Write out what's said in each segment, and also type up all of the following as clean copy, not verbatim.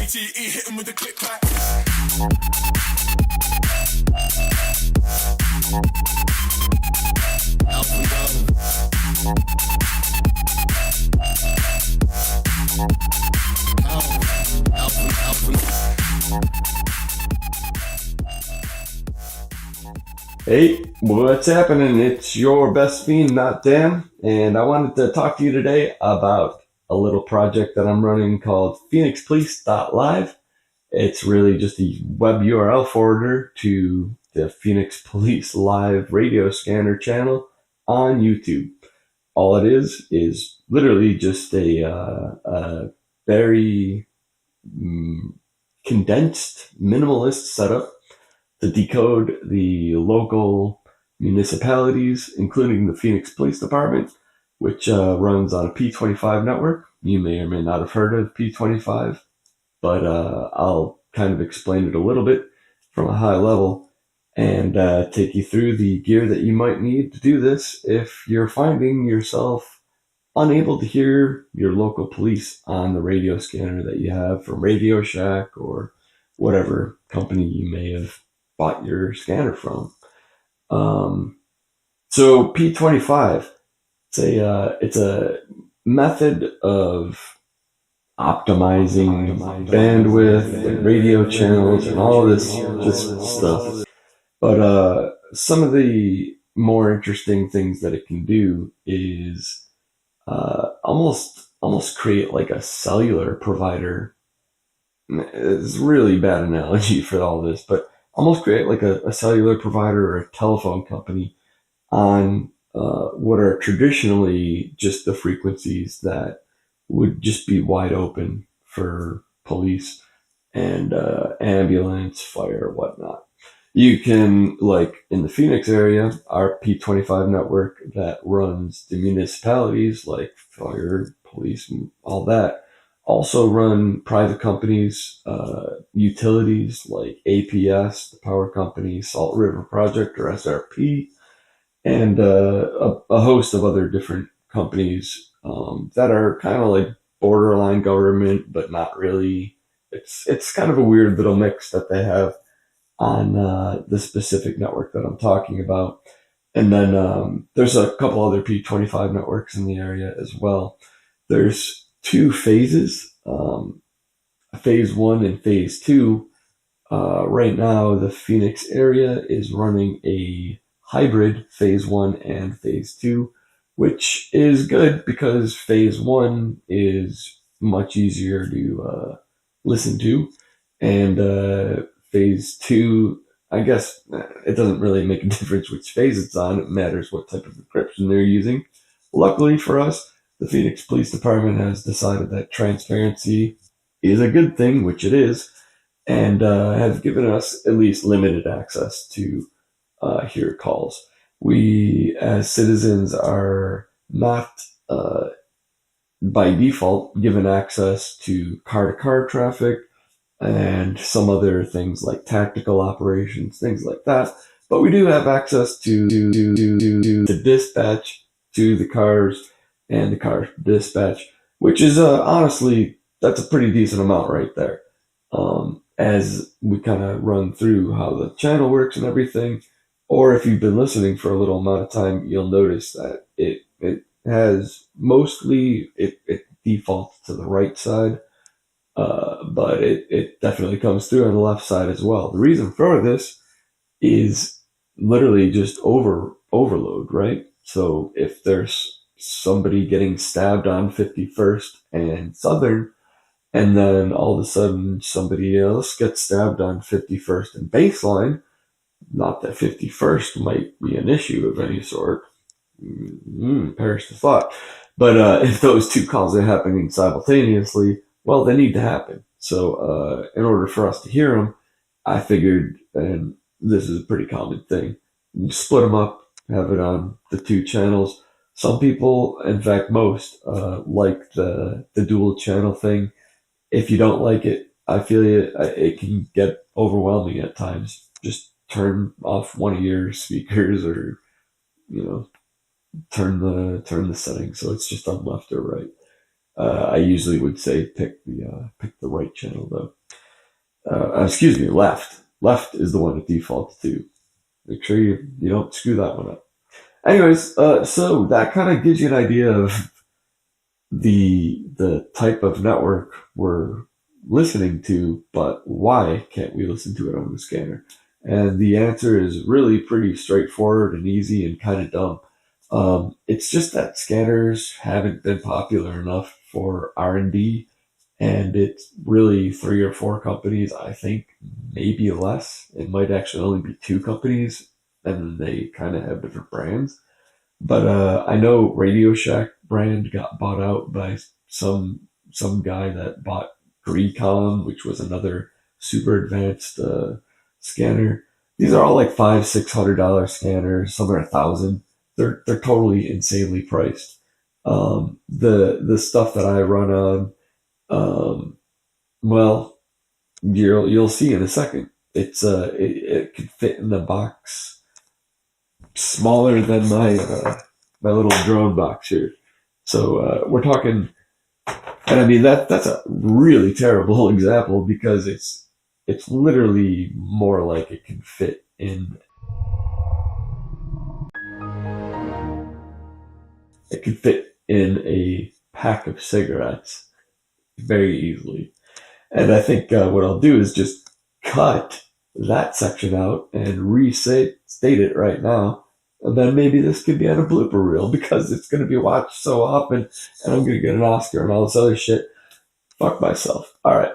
ATE hit him with the click clack. Hey, what's happening? It's your best fiend, notdan, and I wanted to talk to you today about a little project that I'm running called PHOENIXPOLICE.LIVE. It's really just a web URL forwarder to the Phoenix Police Live radio scanner channel on YouTube. All it is literally just a very condensed, minimalist setup to decode the local municipalities, including the Phoenix Police Department, which runs on a P25 network. You may or may not have heard of P25, but I'll kind of explain it a little bit from a high level and take you through the gear that you might need to do this if you're finding yourself unable to hear your local police on the radio scanner that you have from Radio Shack or whatever company you may have bought your scanner from. So P25, it's a method of optimizing bandwidth and radio channels and all this stuff. But some of the more interesting things that it can do is almost create like a cellular provider. It's a really bad analogy for all this, but almost create like a cellular provider or a telephone company on what are traditionally just the frequencies that would just be wide open for police and ambulance, fire, whatnot. You can, like in the Phoenix area, our P25 network that runs the municipalities like fire, police, and all that, also run private companies, utilities like APS, the power company, Salt River Project or SRP, and a host of other different companies that are kind of like borderline government, but not really. It's kind of a weird little mix that they have on the specific network that I'm talking about. And then there's a couple other P25 networks in the area as well. There's two phases, phase 1 and phase 2. Right now, the Phoenix area is running a hybrid phase 1 and phase 2, which is good because phase 1 is much easier to listen to, and phase 2, I guess it doesn't really make a difference which phase it's on. It matters what type of encryption they're using. Luckily for us, the Phoenix Police Department has decided that transparency is a good thing, which it is, and have given us at least limited access to hear calls. We, as citizens, are not by default given access to car-to-car traffic and some other things like tactical operations, things like that. But we do have access to the dispatch to the cars and the car dispatch, which is honestly, that's a pretty decent amount right there. As we kind of run through how the channel works and everything, or if you've been listening for a little amount of time, you'll notice that it has mostly, it defaults to the right side, but it definitely comes through on the left side as well. The reason for this is literally just overload, right? So if there's somebody getting stabbed on 51st and Southern, and then all of a sudden somebody else gets stabbed on 51st and Baseline, not that 51st might be an issue of any sort, perish the thought, but if those two calls are happening simultaneously, well, they need to happen. So in order for us to hear them, I figured, and this is a pretty common thing, you split them up, have it on the two channels. Some people, in fact most, like the dual channel thing. If you don't like it, I feel it can get overwhelming at times. Just turn off one of your speakers, or turn the setting so it's just on left or right. I usually would say pick the right channel though. Excuse me, left. Left is the one it defaults to. Make sure you don't screw that one up. Anyways, so that kind of gives you an idea of the type of network we're listening to, but why can't we listen to it on the scanner? And the answer is really pretty straightforward and easy and kind of dumb. It's just that scanners haven't been popular enough for R&D, and it's really 3 or 4 companies, I think, maybe less. It might actually only be 2 companies, and they kind of have different brands. But I know Radio Shack brand got bought out by some guy that bought Recon, which was another super advanced scanner. These are all like $500-$600 scanners. Some are $1,000. They're totally insanely priced. The stuff that I run on, well, you'll see in a second. It could fit in the box smaller than my little drone box here. So we're talking, and I mean that's a really terrible example because it's literally more like it can fit in. It can fit in a pack of cigarettes very easily. And I think what I'll do is just cut that section out and restate it right now. And then maybe this could be on a blooper reel because it's going to be watched so often and I'm going to get an Oscar and all this other shit. Fuck myself. All right.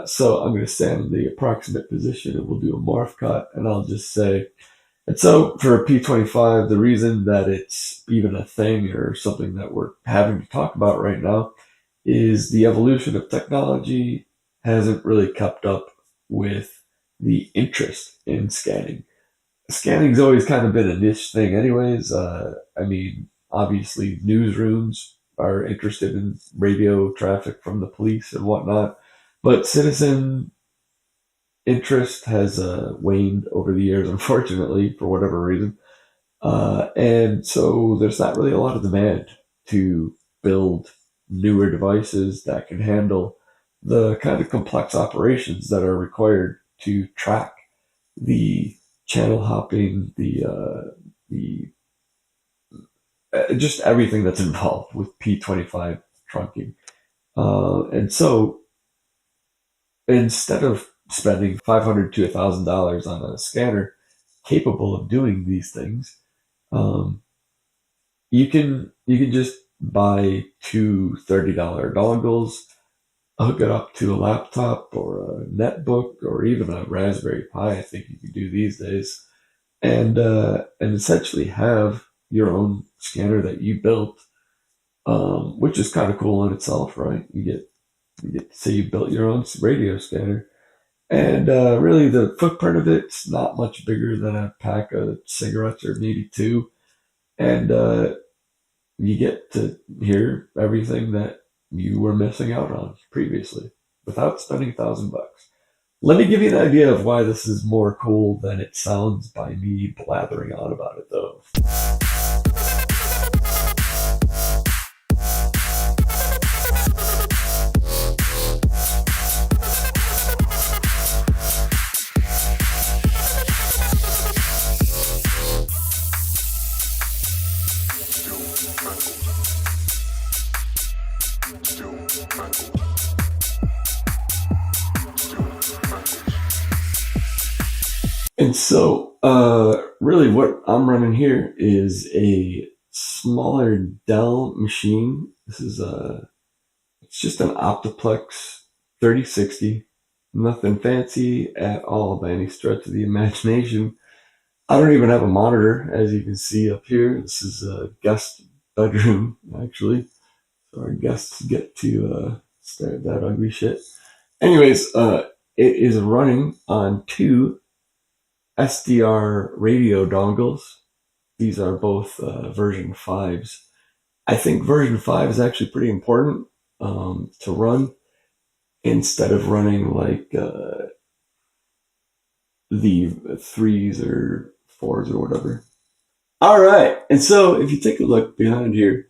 So I'm going to stand in the approximate position and we'll do a morph cut. And I'll just say, and so for P25, the reason that it's even a thing or something that we're having to talk about right now is the evolution of technology hasn't really kept up with the interest in scanning. Scanning's always kind of been a niche thing anyways. I mean, obviously newsrooms are interested in radio traffic from the police and whatnot, but citizen interest has waned over the years, unfortunately, for whatever reason. And so there's not really a lot of demand to build newer devices that can handle the kind of complex operations that are required to track the channel hopping, the just everything that's involved with P25 trunking. And so instead of spending $500 to $1,000 on a scanner capable of doing these things, you can just buy 2 $30 dongles, hook it up to a laptop or a netbook or even a Raspberry Pi. I think you can do these days, and essentially have your own scanner that you built, which is kind of cool in itself, right? You get to say you built your own radio scanner, and really the footprint of it's not much bigger than a pack of cigarettes or maybe 2, and you get to hear everything that you were missing out on previously without spending $1,000. Let me give you an idea of why this is more cool than it sounds by me blathering on about it, though. And so, really what I'm running here is a smaller Dell machine. This is it's just an Optiplex 3060. Nothing fancy at all by any stretch of the imagination. I don't even have a monitor, as you can see up here. This is a guest bedroom, actually. So our guests get to stare at that ugly shit. Anyways, it is running on 2 SDR radio dongles. These are both version 5s. I think version 5 is actually pretty important to run instead of running like the 3s or 4s or whatever. All right, and so if you take a look behind here,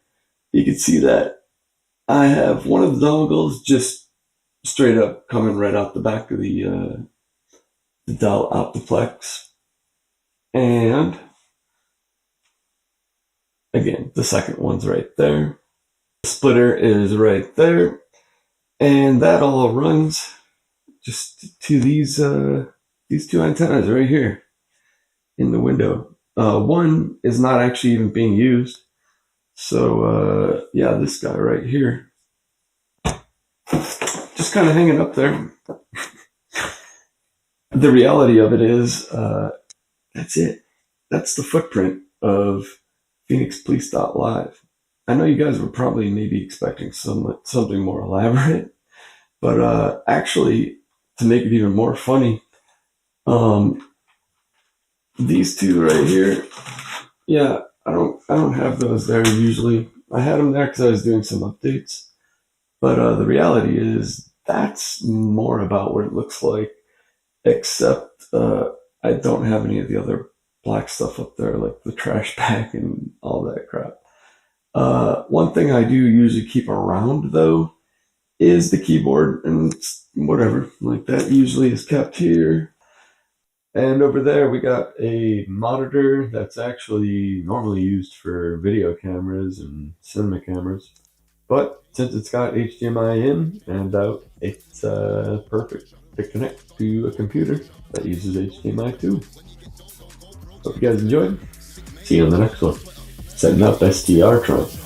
you can see that I have one of the dongles just straight up coming right out the back of the Dell Optiplex. And again, the second one's right there. The splitter is right there. And that all runs just to these two antennas right here in the window. One is not actually even being used. So yeah, this guy right here, just kind of hanging up there. The reality of it is, that's it. That's the footprint of PHOENIXPOLICE.LIVE. I know you guys were probably maybe expecting something more elaborate, but actually, to make it even more funny, these two right here, yeah, I don't have those there usually. I had them there because I was doing some updates, but the reality is that's more about what it looks like, except I don't have any of the other black stuff up there, like the trash bag and all that crap. One thing I do usually keep around though is the keyboard and whatever, like that usually is kept here. And over there we got a monitor that's actually normally used for video cameras and cinema cameras. But since it's got HDMI in and out, it's perfect to connect to a computer that uses HDMI too. Hope you guys enjoyed. See you on the next one. Setting up SDRTRUNK.